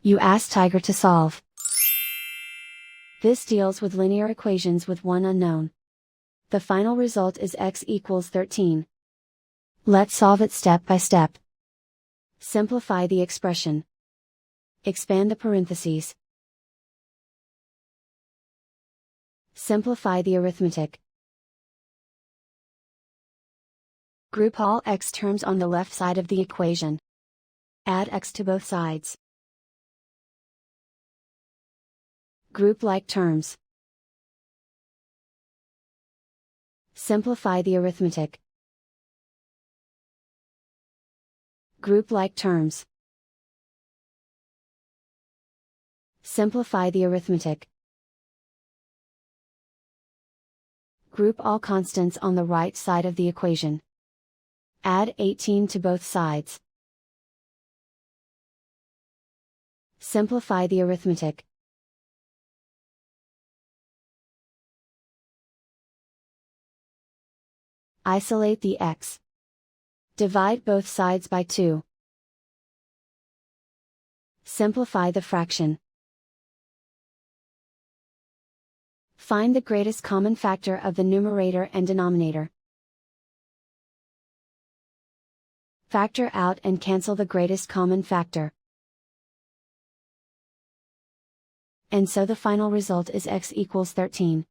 You ask Tiger to solve. This deals with linear equations with one unknown. The final result is x equals 13. Let's solve it step by step. Simplify the expression. Expand the parentheses. Simplify the arithmetic. Group all x terms on the left side of the equation. Add x to both sides. Group like terms. Simplify the arithmetic. Group like terms. Simplify the arithmetic. Group all constants on the right side of the equation. Add 18 to both sides. Simplify the arithmetic. Isolate the x. Divide both sides by 2. Simplify the fraction. Find the greatest common factor of the numerator and denominator. Factor out and cancel the greatest common factor. And so the final result is x equals 13.